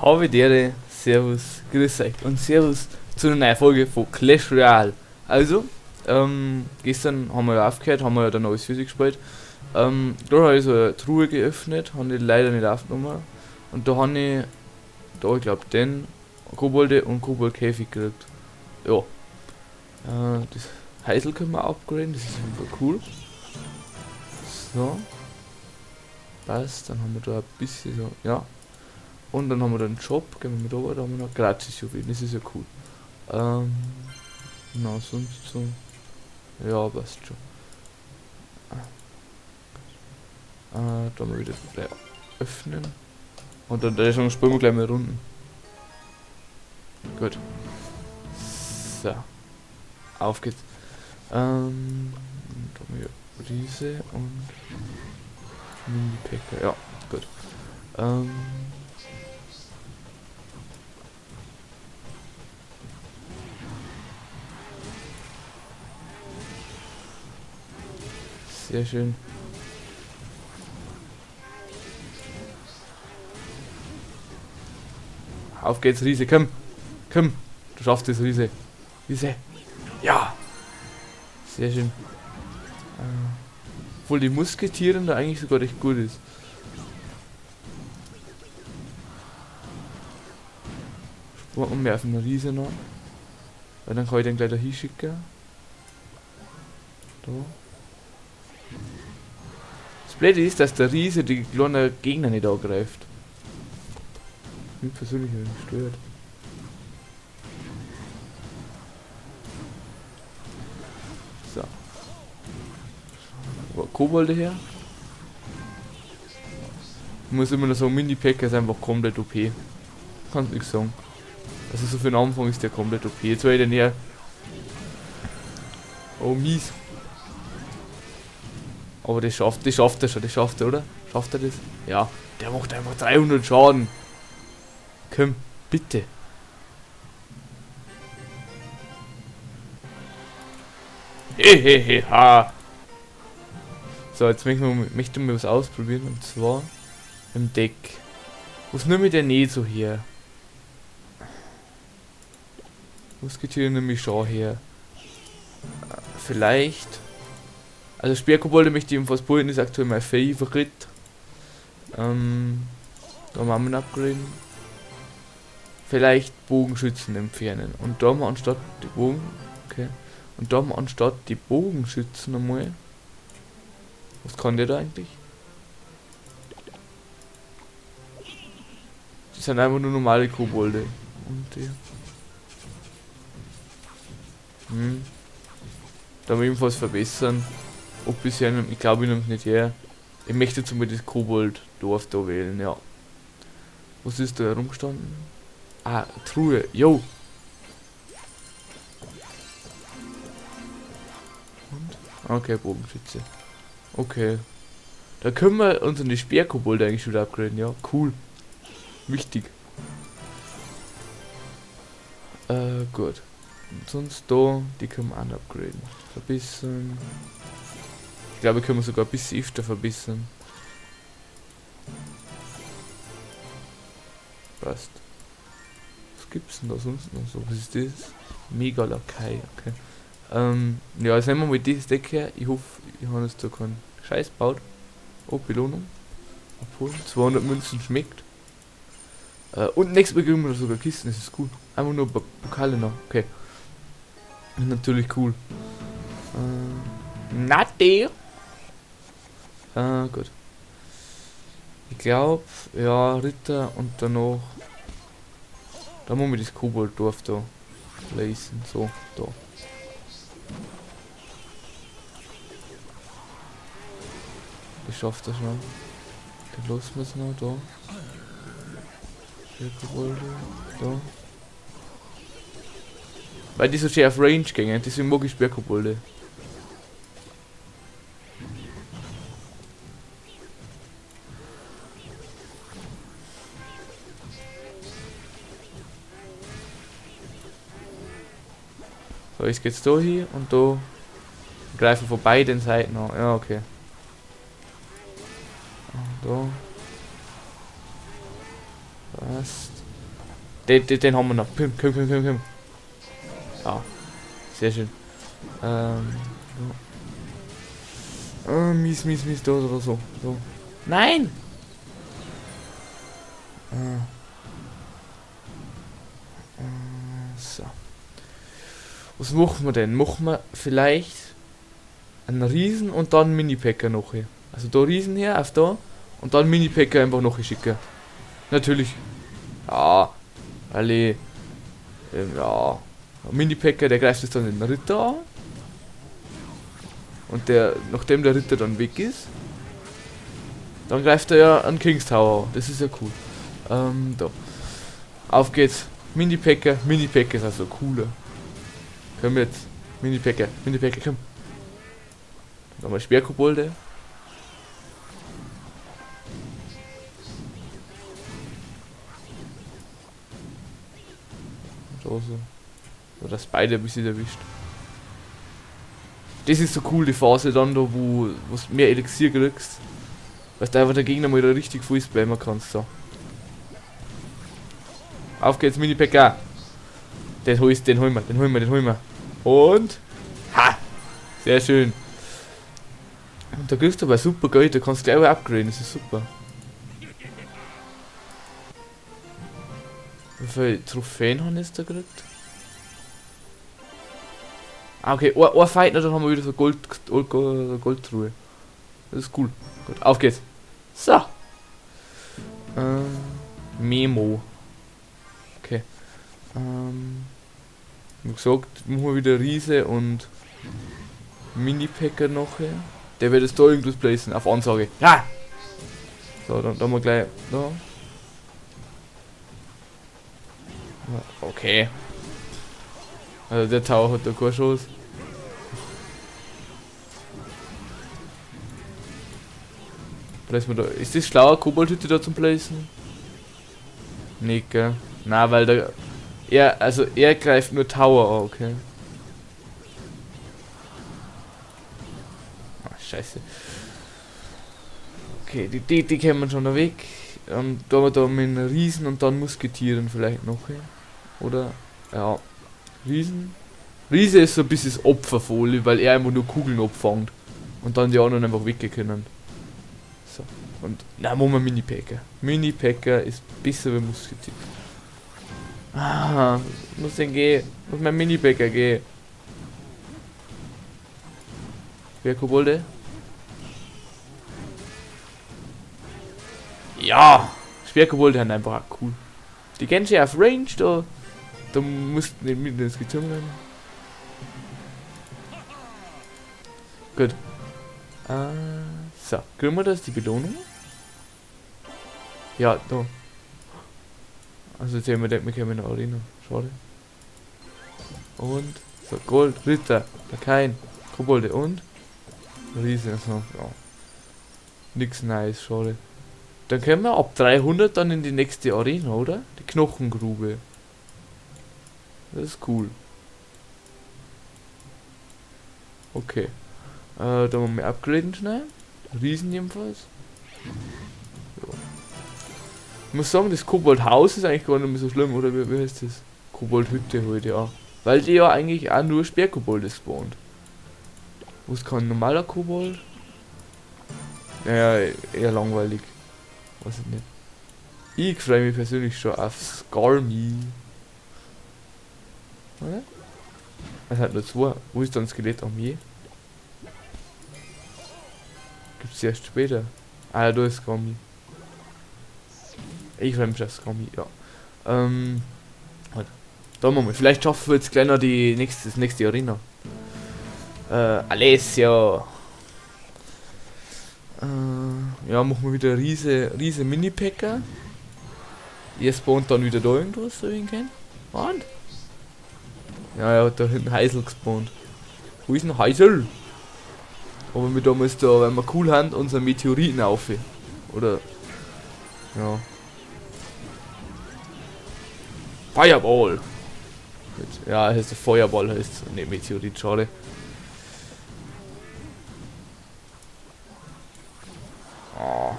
Habe Dere, Servus, grüß euch und Servus zu einer neuen Folge von Clash Royale. Also, gestern haben wir ja aufgehört, haben wir ja dann alles Physik gespielt. Da habe ich so eine Truhe geöffnet, habe ich leider nicht aufgenommen. Und da habe ich, ich glaube, den Kobolde und Kobold-Käfig gekriegt. Ja. Das Heisel können wir upgraden, das ist einfach cool. So. Passt, dann haben wir da ein bisschen so, ja. Und dann haben wir da einen Shop, gehen wir mit rüber, da haben wir noch gratis Juwelen, das ist ja cool. Na, sonst so. Ja, passt schon. Da haben wir wieder gleich öffnen. Und dann springen wir gleich mal Runden. Gut. So. Auf geht's. Da haben wir Riese und Mini-Packer. Ja, gut. Sehr schön. Auf geht's, Riese, komm! Komm! Du schaffst es, Riese! Riese! Ja! Sehr schön. Obwohl die Musketiere da eigentlich sogar recht gut ist. Springen wir auf eine Riese noch. Weil dann kann ich den gleich da hinschicken. Da. Das Blöde ist, dass der Riese die kleinen Gegner nicht angreift. Mich persönlich nicht stört. So. Aber Kobolde her. Ich muss immer noch sagen, Mini-Packer ist einfach komplett OP. Kannst nichts sagen. Also so für den Anfang ist der komplett OP. Jetzt war ich den eher. Oh mies. Aber das schafft er schon, oder? Schafft er das? Ja, der macht einfach 300 Schaden. Komm, bitte. Hehehe. So, jetzt möchten wir was ausprobieren, und zwar im Deck. Was nimmt mir der nicht so her? Musketiere nehme ich schon her. Vielleicht. Also Speerkobolde möchte ich ebenfalls behalten, ist aktuell mein Favorit. Da machen wir ein Upgrade. Vielleicht Bogenschützen entfernen. Und da mal anstatt die Bogenschützen einmal. Was kann der da eigentlich? Die sind einfach nur normale Kobolde. Und die. Da will ich ebenfalls verbessern. Ob bisher, ich glaube, ich nehme es nicht her. Ich möchte zum Beispiel das Kobolddorf da wählen, ja. Was ist da herumgestanden? Ah, Truhe, yo! Und? Okay, Bogenschütze. Okay. Da können wir uns an die Speerkobolde eigentlich wieder upgraden, ja. Cool. Wichtig. Gut. Und sonst da, die können wir auch upgraden. Verbessern. Ich glaube, können wir sogar ein bisschen öfter verbessern. Passt. Was gibt's denn da sonst noch so? Was ist das? Mega Lakai, okay. Ja, jetzt nehmen wir mal dieses Deck her. Ich hoffe, ich habe jetzt da keinen Scheiß gebaut. Oh, Belohnung. Abholen. 200 Münzen schmeckt. Und nächstes Mal kriegen wir sogar Kisten, das ist gut. Einfach nur Pokale noch, okay. Natürlich cool. Nati! Gut. Ich glaube, ja, Ritter und dann noch. Da muss man das Kobolddorf da lesen. So, da. Ich schafft das schon. Dann lassen wir es noch da. Kobolde, da. Weil die so schön auf Range gingen, deswegen mag ich Speerkobolde. So, jetzt geht's da hier und da greifen von beiden Seiten an. Ja, okay. Da. Passt. Den haben wir noch. Komm. Ja, sehr schön. Ja. Mies, da oder so. Nein! So. Was machen wir denn? Machen wir vielleicht einen Riesen und dann einen Mini-Packer noch hier. Also da Riesen her, auf da. Und dann Mini-Packer einfach noch schicken. Natürlich. Ja. Alle. Ja. Mini-Packer, der greift jetzt dann den Ritter an. Und nachdem der Ritter dann weg ist, dann greift er ja an King's Tower. Das ist ja cool. Da. Auf geht's. Mini-Packer ist also cooler. Komm jetzt. Mini-Packer, komm. Nochmal Sperrkobolde. So. So, dass beide ein bisschen erwischt. Das ist so cool, die Phase dann da, wo du mehr Elixier kriegst. Weil du einfach der Gegner mal da richtig viel spammen kannst. So. Auf geht's, Mini-Packer. Den holen wir. Und. Ha! Sehr schön. Und da kriegst du aber super Geld, da kannst du gleich upgraden, das ist super. Wie viele Trophäen haben jetzt da gekriegt? Ah, okay, ein Fight, dann haben wir wieder so Goldtruhe. Das ist cool. Gut, auf geht's. So. Memo. Okay. Wie gesagt, machen wir wieder Riese und Mini-Packer noch her. Der wird es da irgendwas placen, auf Ansage. Ja! So, dann wir gleich da. Okay. Also der Tower hat da keine Chance. Placen wir da. Ist das schlauer, Koboldhütte da zum placen? Nicht, gell? Na, weil der. Er greift nur Tower an, okay. Ah, scheiße. Okay, die kämen schon noch weg. Da haben wir da mit einem Riesen und dann Musketieren vielleicht noch. Oder? Ja. Riese ist so ein bisschen das Opferfolie, weil er einfach nur Kugeln abfängt. Und dann die anderen einfach weggehen können. So. Und. Na, machen wir Mini-Packer. Mini-Packer ist besser wie Musketier. Ah, muss mein Mini-Packer gehen. Wer Kobolde? Ja! Sperrkobolde haben einfach auch cool. Die kennen sie auf Range, da mussten die mit ins Gezwungen werden. Gut. So, kriegen wir das, die Belohnung? Ja, da. Also jetzt haben wir gedacht, wir kommen in eine Arena. Schade. Und so, Gold, Ritter, kein Kobolde und Riese, also, ja. Nix nice, schade. Dann können wir ab 300 dann in die nächste Arena, oder? Die Knochengrube. Das ist cool. Okay. Da wollen wir upgraden schnell. Riesen jedenfalls. Ja. Ich muss sagen, das Koboldhaus ist eigentlich gar nicht mehr so schlimm, oder wie heißt das? Koboldhütte heute, ja. Weil die ja eigentlich auch nur Sperrkobolde spawnt. Wo ist kein normaler Kobold? Naja, eher langweilig. Weiß ich nicht. Ich freue mich persönlich schon auf Skarmy. Oder? Es hat nur zwei. Wo ist dann Skelett am je? Gibt's erst später. Ah ja, da ist Skarmy. Ich freue mich auf Skarmy, ja. Halt. Da machen wir. Vielleicht schaffen wir jetzt gleich noch das nächste Arena. Alessio. Ja, machen wir wieder riese Mini-Packer. Ihr spawnt dann wieder da irgendwas, so wie ich ihn kenne. Und? Ja, er hat da hinten Heisel gespawnt. Wo ist ein Heisel? Aber wir damals da, weil wir cool haben, unser Meteoriten auf. Oder? Ja. Fireball! Ja, heißt der Feuerball, heißt ne Meteorit, schade. Oh.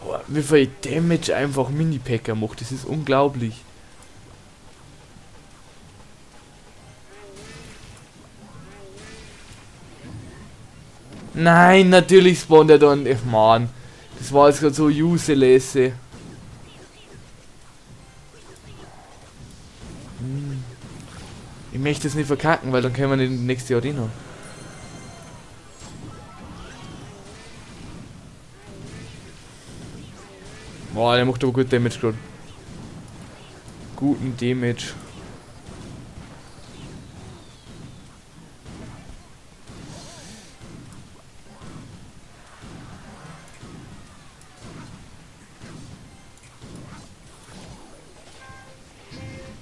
Oh, wie viel Damage einfach Mini-Packer macht. Das ist unglaublich. Nein, natürlich spawnt er dann. Ach man, das war jetzt gerade so useless. Ich möchte es nicht verkacken, weil dann können wir nicht in die nächste Arena. Boah, der macht aber gut Damage gerade. Guten Damage.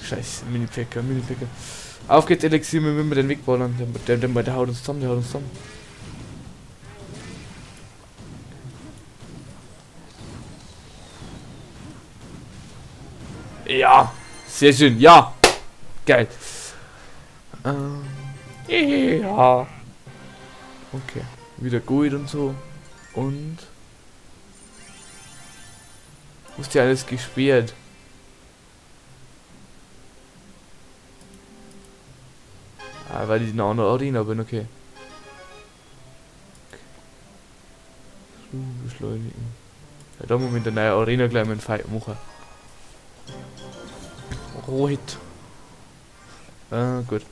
Scheiße, Mini-Packer, Mini-Packer. Auf geht's, Elixier, wir müssen den wegballern. Der haut uns zusammen, der haut uns zusammen. Ja, sehr schön, ja. Geil. Ja. Okay, wieder gut und so. Und... Wo ist ja alles gesperrt? Ah, weil ich in einer anderen Arena bin, okay. Beschleunigen. Ja, da muss man in der neuen Arena gleich mal einen Fight machen. Rot. Gut.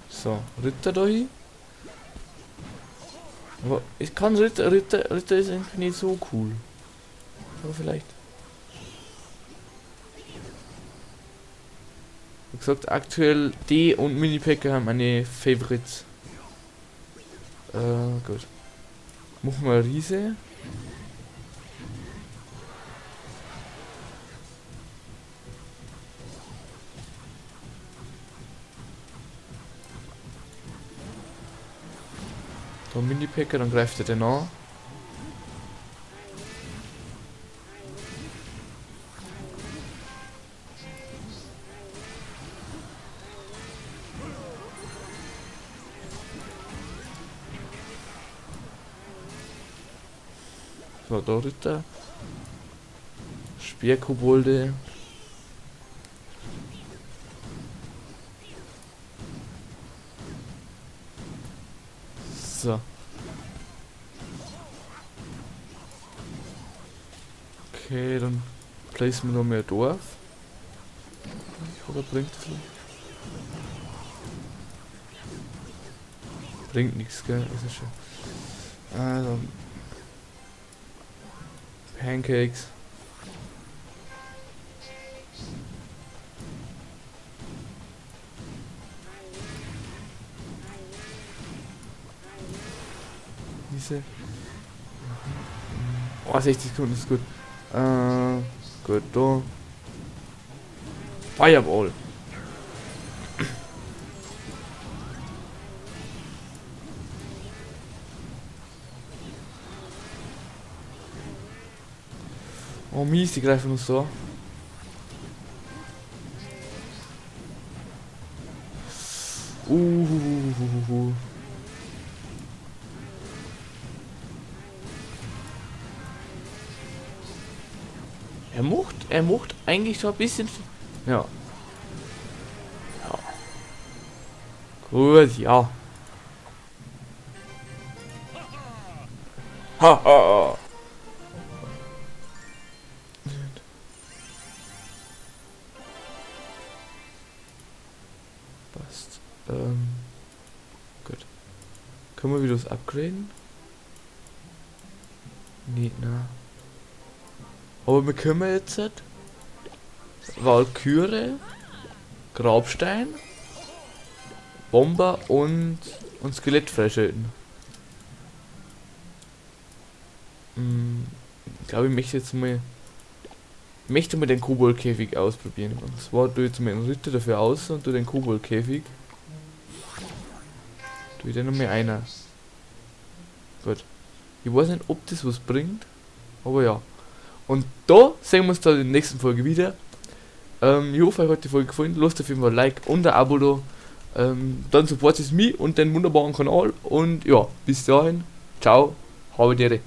So, Ritter da hin. Aber ich kann Ritter ist irgendwie nicht so cool. Aber vielleicht. Wie gesagt, aktuell D und Mini-Packer haben meine Favorites. Gut. Machen wir Riese. Da Mini-Packer, dann greift er den an. So, da Ritter. Speerkobolde. So. Okay, dann placen wir noch mehr Dorf. Oder bringt das nicht? Bringt nichts, gell? Das ist schön. Also. Pancakes. Diese. Oh, 60 Sekunden ist gut. Gut, da. Fireball. Oh mies, die greifen uns so. Er macht eigentlich so ein bisschen. Ja. Ja. Gut, ja. Haha. Passt. Gut. Können wir wieder das upgraden? Nee, na. Aber wir können jetzt Walküre, Grabstein, Bomber und Skelett freischalten. Ich glaube, ich möchte mal den Koboldkäfig ausprobieren. Und zwar tue ich jetzt mal einen Ritter dafür aus und tue den Koboldkäfig. Tue ich den noch mal einer. Gut. Ich weiß nicht, ob das was bringt, aber ja. Und da sehen wir uns dann in der nächsten Folge wieder. Ich hoffe, euch hat die Folge gefallen. Lasst auf jeden Fall ein Like und ein Abo da. Dann supportet es mich und den wunderbaren Kanal. Und ja, bis dahin. Ciao. Habe die Ehre.